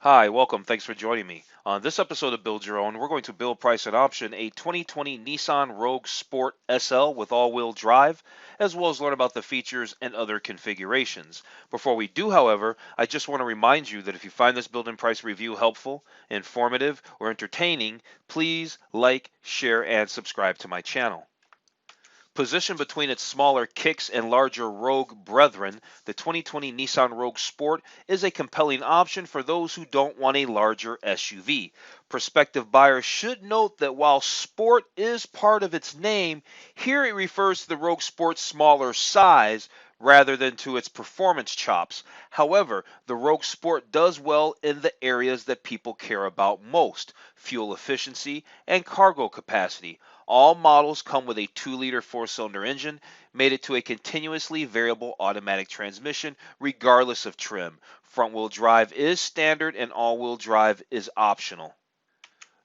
Hi, welcome. Thanks for joining me. On this episode of Build Your Own, we're going to build, price, and option a 2020 Nissan Rogue Sport SL with all-wheel drive, as well as learn about the features and other configurations. Before we do, however, I just want to remind you that if you find this build and price review helpful, informative, or entertaining, please like, share, and subscribe to my channel. Positioned between its smaller Kicks and larger Rogue brethren, the 2020 Nissan Rogue Sport is a compelling option for those who don't want a larger SUV. Prospective buyers should note that while Sport is part of its name, here it refers to the Rogue Sport's smaller size rather than to its performance chops. However, the Rogue Sport does well in the areas that people care about most: fuel efficiency and cargo capacity. All models come with a 2-liter 4-cylinder engine, mated to a continuously variable automatic transmission regardless of trim. Front-wheel drive is standard and all-wheel drive is optional.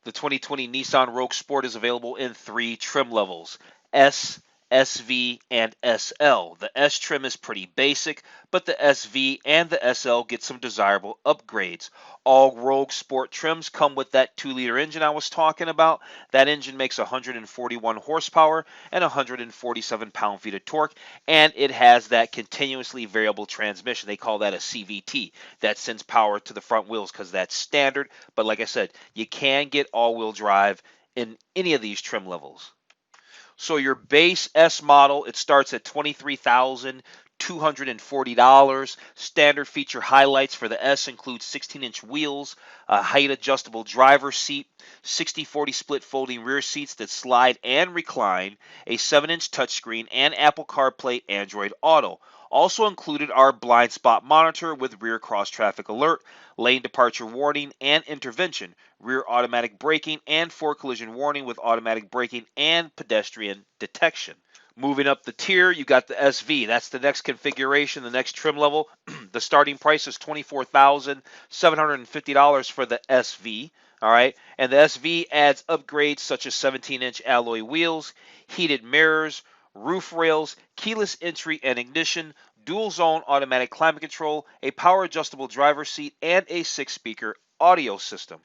The 2020 Nissan Rogue Sport is available in 3 trim levels: S, SV, and SL. The S trim is pretty basic, but the SV and the SL get some desirable upgrades. All Rogue Sport trims come with that 2-liter engine I was talking about. That engine makes 141 horsepower and 147 pound-feet of torque, and it has that continuously variable transmission. They call that a CVT. That sends power to the front wheels because that's standard, but like I said, you can get all-wheel drive in any of these trim levels. So your base S model, it starts at $23,240. Standard feature highlights for the S include 16-inch wheels, a height-adjustable driver's seat, 60/40 split folding rear seats that slide and recline, a 7-inch touchscreen, and Apple CarPlay Android Auto. Also included are blind spot monitor with rear cross traffic alert, lane departure warning and intervention, rear automatic braking, and for collision warning with automatic braking and pedestrian detection. Moving up the tier, you got the SV. That's the next configuration, the next trim level. The starting price is $24,750 for the SV. All right, and the SV adds upgrades such as 17-inch alloy wheels, heated mirrors, roof rails, keyless entry and ignition, dual zone automatic climate control, a power adjustable driver's seat, and a 6-speaker audio system.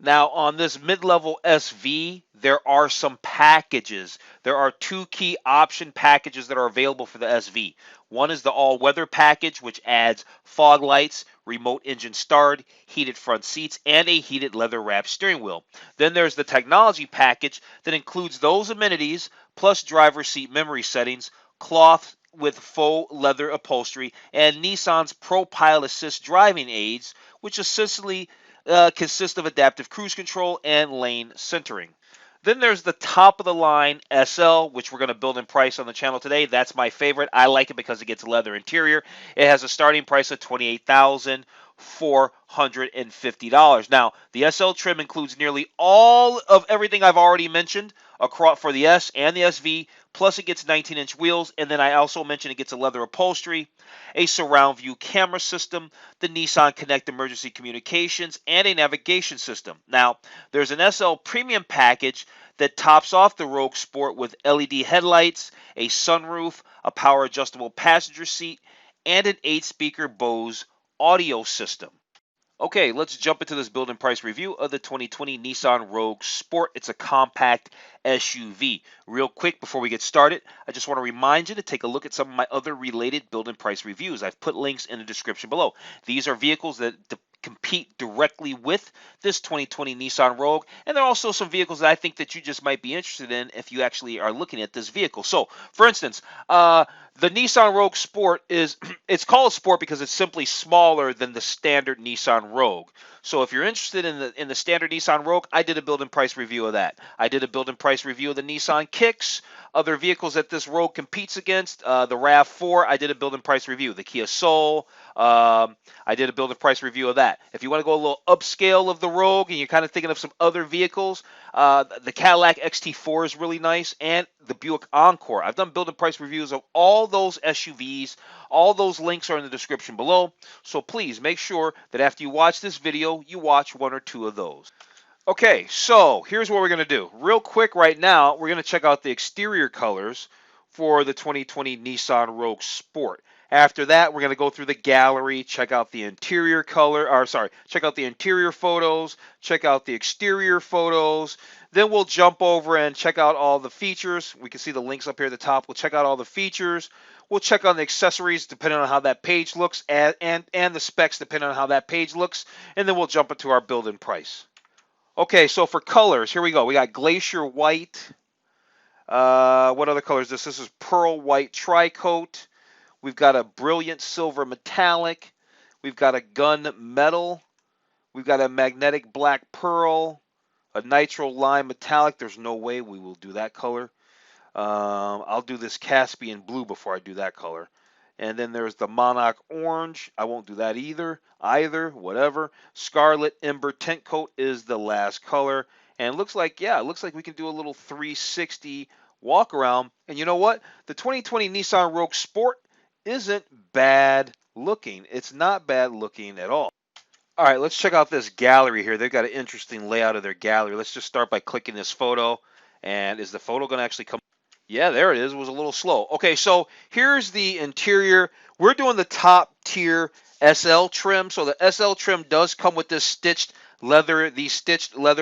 Now, on this mid-level SV, there are some packages. There are 2 key option packages that are available for the SV. One is the all-weather package, which adds fog lights, remote engine start, heated front seats, and a heated leather-wrapped steering wheel. Then there's the technology package that includes those amenities, plus driver's seat memory settings, cloth with faux leather upholstery, and Nissan's ProPilot Assist driving aids, which essentially consists of adaptive cruise control and lane centering. Then there's the top of the line SL, which we're going to build in price on the channel today. That's my favorite. I like it because it gets leather interior. It has a starting price of $28,450. Now, the SL trim includes nearly all of everything I've already mentioned across for the S and the SV, plus it gets 19-inch wheels, and then I also mentioned it gets a leather upholstery, a surround view camera system, the Nissan Connect emergency communications, and a navigation system. Now, there's an SL premium package that tops off the Rogue Sport with LED headlights, a sunroof, a power adjustable passenger seat, and an 8-speaker Bose audio system. Okay, let's jump into this build and price review of the 2020 Nissan Rogue Sport. It's a compact SUV. Real quick before we get started, I just want to remind you to take a look at some of my other related build and price reviews. I've put links in the description below. These are vehicles that compete directly with this 2020 Nissan Rogue, and there are also some vehicles that I think that you just might be interested in if you actually are looking at this vehicle. So, for instance, the Nissan Rogue Sport is, it's called Sport because it's simply smaller than the standard Nissan Rogue. So if you're interested in the standard Nissan Rogue, I did a build and price review of that. I did a build and price review of the Nissan Kicks, other vehicles that this Rogue competes against, the RAV4, I did a build and price review. The Kia Soul, I did a build and price review of that. If you want to go a little upscale of the Rogue and you're kind of thinking of some other vehicles, the Cadillac XT4 is really nice, and the Buick Encore. I've done build and price reviews of all those SUVs. All those links are in the description below. So please make sure that after you watch this video, you watch 1 or 2 of those. Okay, so here's what we're going to do. Real quick right now, we're going to check out the exterior colors for the 2020 Nissan Rogue Sport. After that, we're going to go through the gallery, check out the interior check out the interior photos, check out the exterior photos. Then we'll jump over and check out all the features. We can see the links up here at the top. We'll check out all the features. We'll check on the accessories depending on how that page looks, and the specs depending on how that page looks. And then we'll jump into our build-in price. Okay, so for colors, here we go. We got Glacier White. What other color is this? This is Pearl White Tri-Coat. We've got a Brilliant Silver Metallic. We've got a Gun Metal. We've got a Magnetic Black Pearl. A Nitro Lime Metallic. There's no way we will do that color. I'll do this Caspian Blue before I do that color. And then there's the Monarch Orange. I won't do that either, whatever. Scarlet Ember Tint Coat is the last color. And it looks like we can do a little 360 walk around. And you know what? The 2020 Nissan Rogue Sport isn't bad looking. It's not bad looking at all. All right, let's check out this gallery here. They've got an interesting layout of their gallery. Let's just start by clicking this photo. And is the photo going to actually come? Yeah, there it is. It was a little slow. Okay, so here's the interior. We're doing the top tier SL trim. So the SL trim does come with this stitched leather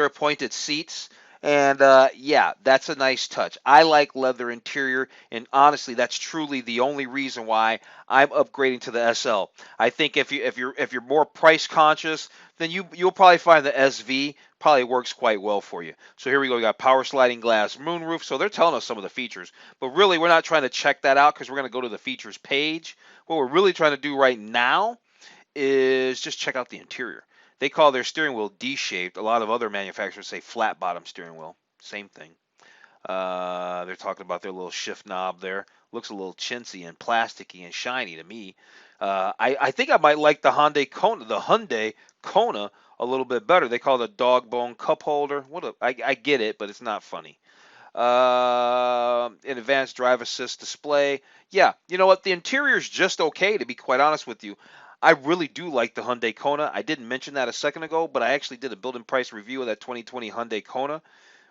appointed seats. And yeah, that's a nice touch. I like leather interior, and honestly, that's truly the only reason why I'm upgrading to the SL. I think if you're more price conscious, then you'll probably find the SV probably works quite well for you. So here we go. We got power sliding glass moonroof. So they're telling us some of the features, but really we're not trying to check that out because we're going to go to the features page. What we're really trying to do right now is just check out the interior. They call their steering wheel D-shaped. A lot of other manufacturers say flat bottom steering wheel. Same thing. They're talking about their little shift knob there. Looks a little chintzy and plasticky and shiny to me. I think I might like the Hyundai Kona a little bit better. They call it a dog bone cup holder. I get it, but it's not funny. An advanced drive assist display. Yeah, you know what? The interior is just okay, to be quite honest with you. I really do like the Hyundai Kona. I didn't mention that a second ago, but I actually did a build-in price review of that 2020 Hyundai Kona.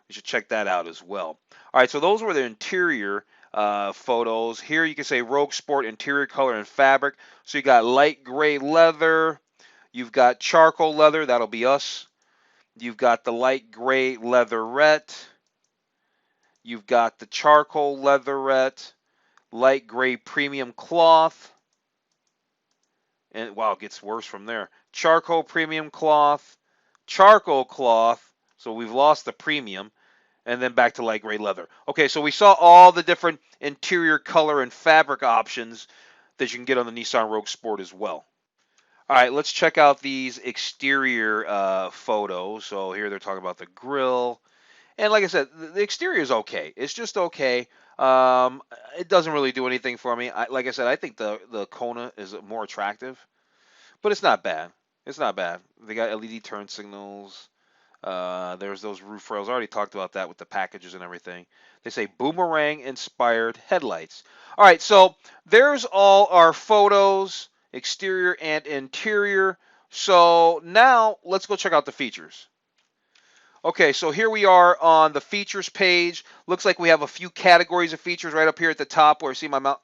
You should check that out as well. All right, so those were the interior photos. Here you can say Rogue Sport interior color and fabric. So you got light gray leather. You've got charcoal leather. That'll be us. You've got the light gray leatherette. You've got the charcoal leatherette. Light gray premium cloth. And wow, it gets worse from there. Charcoal premium cloth, charcoal cloth. So we've lost the premium, and then back to light gray leather. Okay, so we saw all the different interior color and fabric options that you can get on the Nissan Rogue Sport as well. All right, let's check out these exterior photos. So here they're talking about the grille. And like I said, the exterior is okay. It's just okay. It doesn't really do anything for me. Like I said, I think the Kona is more attractive, but it's not bad. It's not bad. They got LED turn signals. There's those roof rails. I already talked about that with the packages and everything. They say boomerang-inspired headlights. All right, so there's all our photos, exterior and interior. So now let's go check out the features. Okay, so here we are on the features page. Looks like we have a few categories of features right up here at the top where see my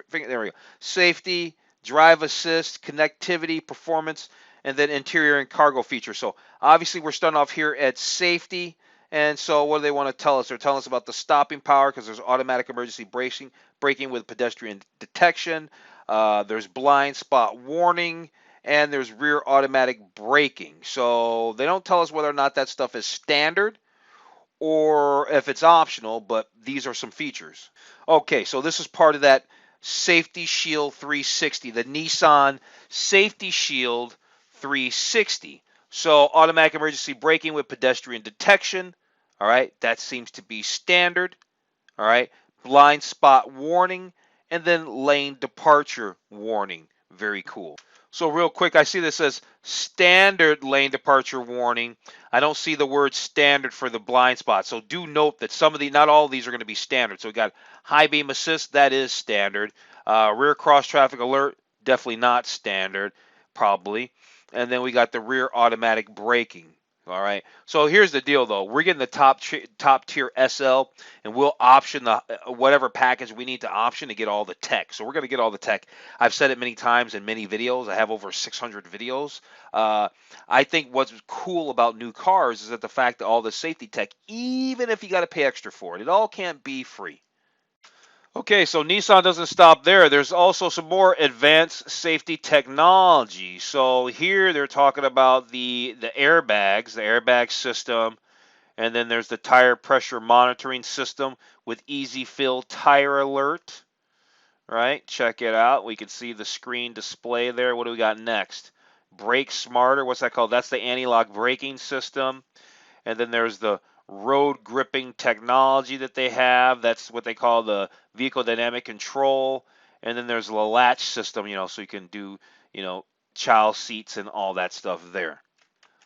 finger. There we go. Safety, drive assist, connectivity, performance, and then interior and cargo features. So obviously we're starting off here at safety. And so what do they want to tell us? They're telling us about the stopping power because there's automatic emergency braking with pedestrian detection. There's blind spot warning. And there's rear automatic braking. So they don't tell us whether or not that stuff is standard or if it's optional, but these are some features. Okay, so this is part of that Safety Shield 360, the Nissan Safety Shield 360. So automatic emergency braking with pedestrian detection. All right, that seems to be standard. All right, blind spot warning, and then lane departure warning. Very cool. So real quick, I see this says standard lane departure warning. I don't see the word standard for the blind spot. So do note that not all of these are going to be standard. So we got high beam assist, that is standard. Rear cross traffic alert, definitely not standard, probably. And then we got the rear automatic braking. All right. So here's the deal, though. We're getting the top tier SL, and we'll option the whatever package we need to option to get all the tech. So we're going to get all the tech. I've said it many times in many videos. I have over 600 videos. Uh, I think what's cool about new cars is that the fact that all the safety tech, even if you got to pay extra for it, it all can't be free. Okay, so Nissan doesn't stop there. There's also some more advanced safety technology. So here they're talking about the airbags, the airbag system, and then there's the tire pressure monitoring system with easy fill tire alert. Right? Check it out. We can see the screen display there. What do we got next? Brake smarter. What's that called? That's the anti-lock braking system. And then there's the road gripping technology that they have. That's what they call the vehicle dynamic control. And then there's the latch system, so you can do, child seats and all that stuff there.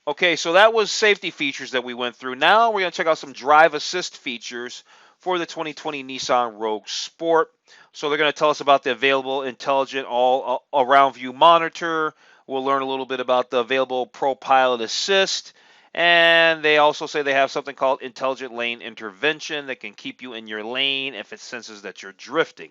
Okay, so that was safety features that we went through. Now we're going to check out some drive assist features for the 2020 Nissan Rogue Sport. So they're going to tell us about the available intelligent all-around view monitor. We'll learn a little bit about the available Pro Pilot Assist. And they also say they have something called intelligent lane intervention that can keep you in your lane if it senses that you're drifting.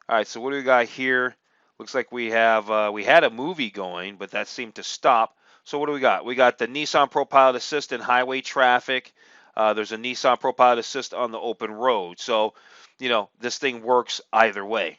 All right, so what do we got here? Looks like we had a movie going, but that seemed to stop. So what do we got? We got the Nissan Pro Pilot Assist in highway traffic. There's a Nissan Pro Pilot Assist on the open road. So, this thing works either way.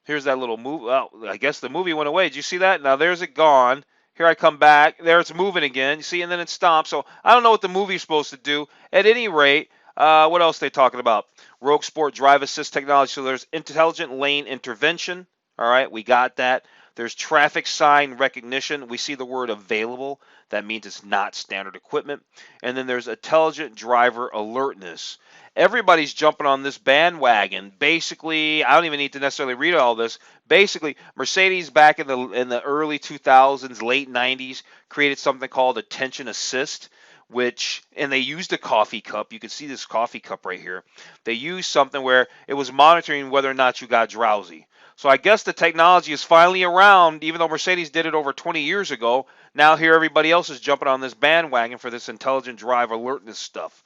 Here's that little move. Well, I guess the movie went away. Did you see that? Now there's it gone. Here I come back. There it's moving again. You see, and then it stops. So I don't know what the movie's supposed to do. At any rate, what else are they talking about? Rogue Sport drive assist technology. So there's intelligent lane intervention. All right, we got that. There's traffic sign recognition. We see the word available. That means it's not standard equipment. And then there's intelligent driver alertness. Everybody's jumping on this bandwagon. Basically, I don't even need to necessarily read all this. Basically, Mercedes back in the early 2000s, late 90s, created something called attention assist, and they used a coffee cup. You can see this coffee cup right here. They used something where it was monitoring whether or not you got drowsy. So I guess the technology is finally around, even though Mercedes did it over 20 years ago. Now here everybody else is jumping on this bandwagon for this intelligent drive alertness stuff.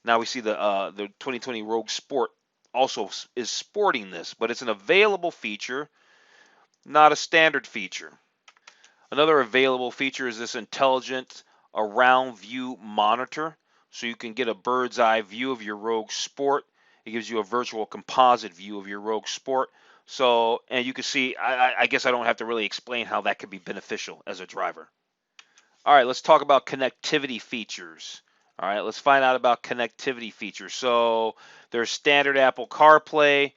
Now we see the 2020 Rogue Sport also is sporting this, but it's an available feature, not a standard feature. Another available feature is this intelligent around view monitor, so you can get a bird's eye view of your Rogue Sport. It gives you a virtual composite view of your Rogue Sport. So, and you can see, I guess I don't have to really explain how that could be beneficial as a driver. All right, let's talk about connectivity features. All right, let's find out about connectivity features. So there's standard Apple CarPlay.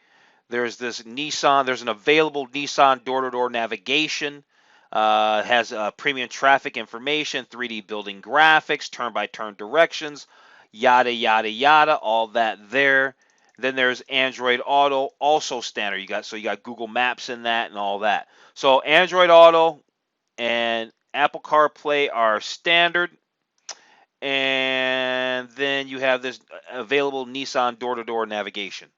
There's this Nissan. There's an available Nissan door-to-door navigation. Has premium traffic information, 3D building graphics, turn-by-turn directions, yada, yada, yada, all that there. Then there's Android Auto, also standard. You got Google Maps in that and all that. So Android Auto and Apple CarPlay are standard. And then you have this available Nissan door-to-door navigation.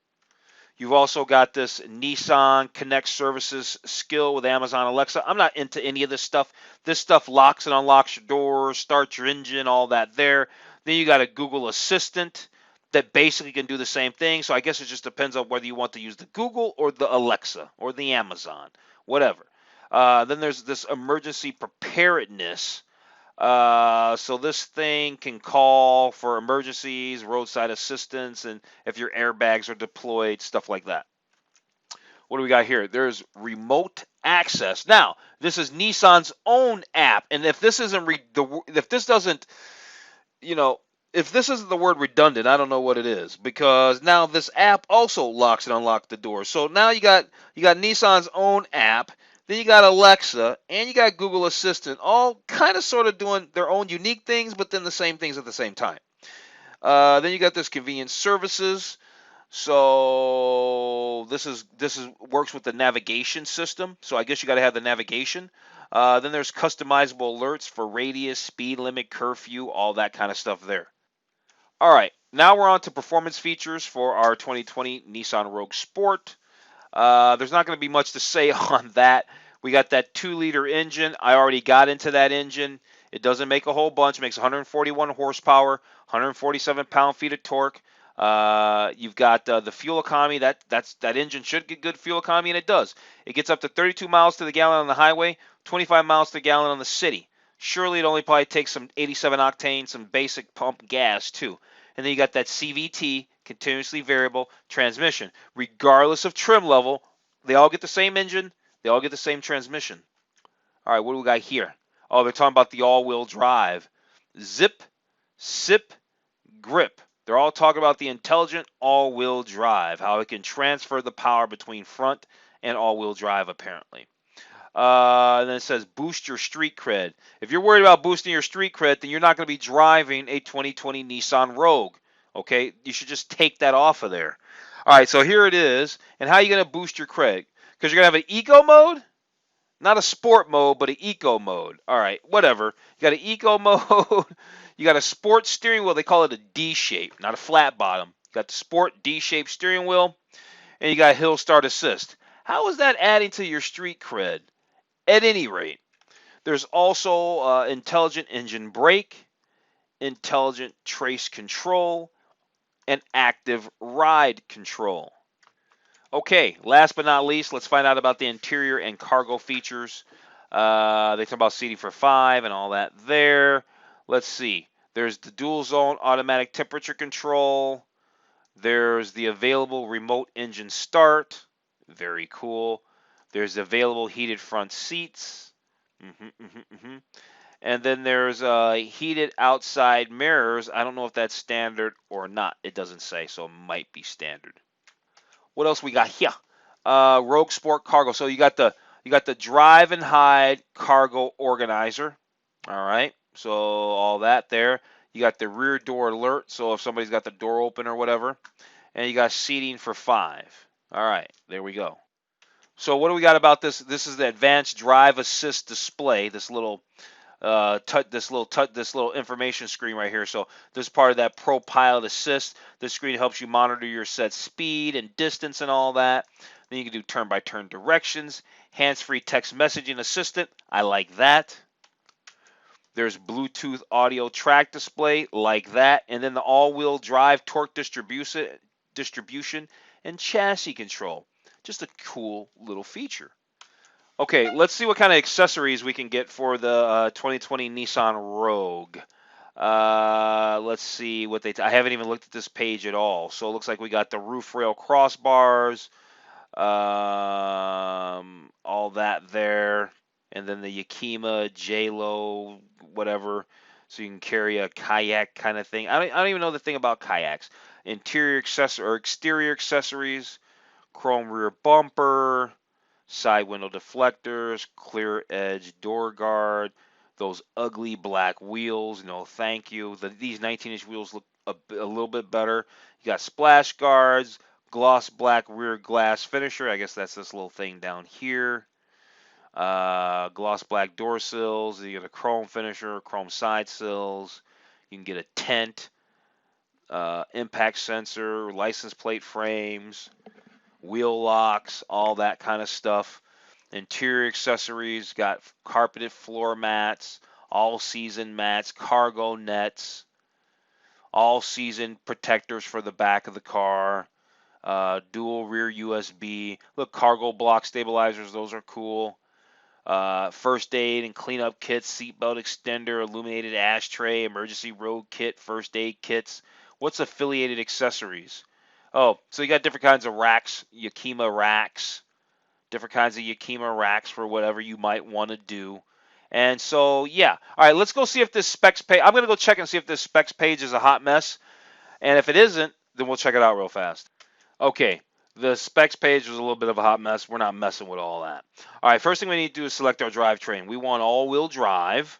You've also got this Nissan Connect Services skill with Amazon Alexa. I'm not into any of this stuff. This stuff locks and unlocks your doors, starts your engine, all that there. Then you got a Google Assistant that basically can do the same thing. So I guess it just depends on whether you want to use the Google or the Alexa or the Amazon, whatever. Then there's this emergency preparedness. So this thing can call for emergencies, roadside assistance, and if your airbags are deployed, stuff like that. What do we got here? There's remote access. Now, this is Nissan's own app, and if this isn't if this isn't the word redundant, I don't know what it is, because now this app also locks and unlocks the door. So now you got Nissan's own app. Then you got Alexa, and you got Google Assistant, all kind of sort of doing their own unique things, but then the same things at the same time. Then you got this convenience services. So this works with the navigation system. So I guess you got to have the navigation. Then there's customizable alerts for radius, speed limit, curfew, all that kind of stuff there. All right, now we're on to performance features for our 2020 Nissan Rogue Sport. There's not going to be much to say on that. We got that 2-liter engine. I already got into that engine. It doesn't make a whole bunch. It makes 141 horsepower, 147 pound-feet of torque. You've got the fuel economy. That engine should get good fuel economy, and it does. It gets up to 32 miles to the gallon on the highway, 25 miles to the gallon on the city. Surely it only probably takes some 87 octane, some basic pump gas too. And then you got that CVT, continuously variable transmission. Regardless of trim level, they all get the same engine. They all get the same transmission. All right, what do we got here? Oh, they're talking about the all-wheel drive. Zip, sip, grip. They're all talking about the intelligent all-wheel drive, how it can transfer the power between front and all-wheel drive, apparently. And then it says boost your street cred. If you're worried about boosting your street cred, then you're not going to be driving a 2020 Nissan Rogue. Okay, you should just take that off of there. All right, so here it is. And how are you going to boost your cred? Because you're going to have an eco mode, not a sport mode, but an eco mode. All right, whatever. You got an eco mode. You got a sport steering wheel. They call it a D shape, not a flat bottom. You got the sport D-shaped steering wheel, and you got hill start assist. How is that adding to your street cred? At any rate, there's also intelligent engine brake, intelligent trace control, and active ride control. Okay, last but not least, let's find out about the interior and cargo features. They talk about seating for 5 and all that there. Let's see. There's the dual zone automatic temperature control. There's the available remote engine start. Very cool. There's available heated front seats. And then there's heated outside mirrors. I don't know if that's standard or not. It doesn't say, so it might be standard. What else we got here? Rogue Sport cargo. So you got the drive and hide cargo organizer. All right. So all that there. You got the rear door alert. So if somebody's got the door open or whatever. And you got seating for 5. All right. There we go. So what do we got about this? This is the advanced drive assist display. This little this little information screen right here. So this is part of that Pro Pilot Assist. This screen helps you monitor your set speed and distance and all that. Then you can do turn-by-turn directions, hands-free text messaging assistant. I like that. There's Bluetooth audio track display, like that, and then the all-wheel drive torque distribution and chassis control. Just a cool little feature. Okay, let's see what kind of accessories we can get for the 2020 Nissan Rogue. Let's see what I haven't even looked at this page at all. So it looks like we got the roof rail crossbars, all that there, and then the Yakima J-Lo whatever, so you can carry a kayak kind of thing. I don't even know the thing about kayaks. Exterior accessories, chrome rear bumper, side window deflectors, clear edge door guard, those ugly black wheels, no thank you. These 19-inch wheels look a little bit better. You got splash guards, gloss black rear glass finisher. I guess that's this little thing down here. Gloss black door sills. You get a chrome finisher, chrome side sills. You can get a tent, impact sensor, license plate frames, wheel locks, all that kind of stuff. Interior accessories, got carpeted floor mats, all-season mats, cargo nets, all-season protectors for the back of the car, dual rear USB. Look, cargo block stabilizers, those are cool. First aid and cleanup kits, seatbelt extender, illuminated ashtray, emergency road kit, first aid kits. What's affiliated accessories? Oh, so you got different kinds of racks, Yakima racks, different kinds of Yakima racks for whatever you might want to do. And so, yeah. All right, let's go see if this specs page, I'm going to go check and see if this specs page is a hot mess. And if it isn't, then we'll check it out real fast. Okay, the specs page was a little bit of a hot mess. We're not messing with all that. All right, first thing we need to do is select our drivetrain. We want all-wheel drive.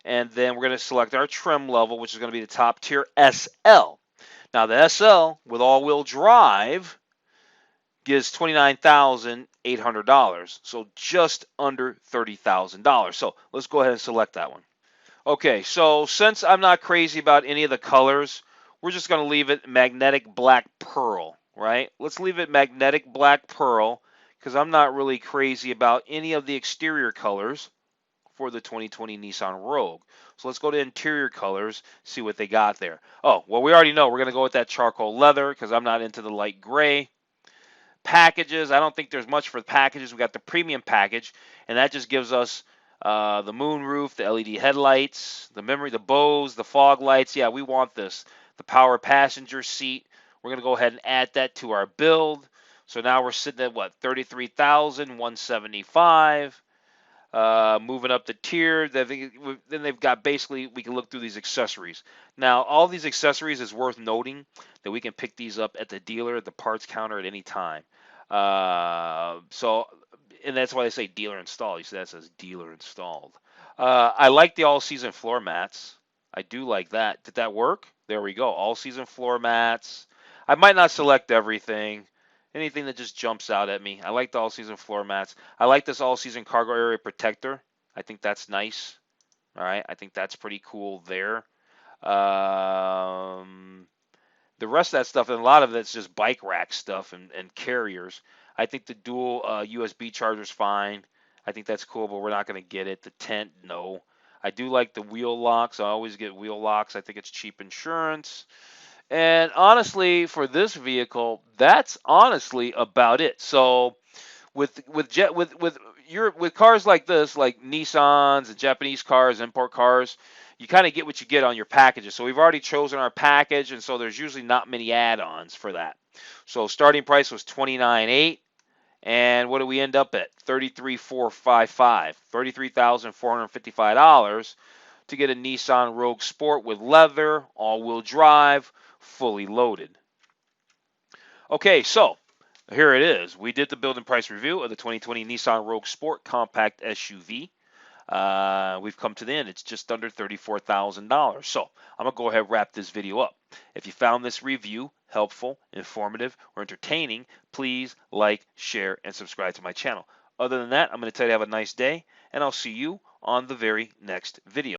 And then we're going to select our trim level, which is going to be the top tier SL. Now, the SL with all-wheel drive gives $29,800, so just under $30,000. So let's go ahead and select that one. Okay, so since I'm not crazy about any of the colors, we're just going to leave it magnetic black pearl, right? Let's leave it magnetic black pearl because I'm not really crazy about any of the exterior colors for the 2020 Nissan Rogue. So let's go to interior colors, see what they got there. Oh, well, we already know we're going to go with that charcoal leather because I'm not into the light gray. Packages, I don't think there's much for the packages. We got the premium package, and that just gives us the moon roof, the LED headlights, the memory, the bows, the fog lights. Yeah, we want this. The power passenger seat. We're going to go ahead and add that to our build. So now we're sitting at what, 33,175. Moving up the tier, then they've got basically, we can look through these accessories. Now, all these accessories is worth noting that we can pick these up at the dealer, at the parts counter at any time. And that's why they say dealer installed. You see that says dealer installed. I like the all-season floor mats. I do like that. Did that work? There we go. All-season floor mats. I might not select everything. Anything that just jumps out at me. I like the all-season floor mats. I like this all-season cargo area protector. I think that's nice. All right, I think that's pretty cool there. The rest of that stuff, and a lot of that's just bike rack stuff and carriers. I think the dual USB charger's fine. I think that's cool, but we're not going to get it. The tent, no. I do like the wheel locks. I always get wheel locks. I think it's cheap insurance. And honestly, for this vehicle, that's honestly about it. So with cars like this, like Nissans and Japanese cars, import cars, you kind of get what you get on your packages. So we've already chosen our package, and so there's usually not many add-ons for that. So starting price was $29,800, and what do we end up at? $33,455, $33,455 to get a Nissan Rogue Sport with leather, all-wheel drive, fully loaded. Okay, so here it is. We did the build and price review of the 2020 Nissan Rogue Sport compact SUV. We've come to the end. It's just under $34,000. So I'm going to go ahead and wrap this video up. If you found this review helpful, informative, or entertaining, please like, share, and subscribe to my channel. Other than that, I'm going to tell you to have a nice day, and I'll see you on the very next video.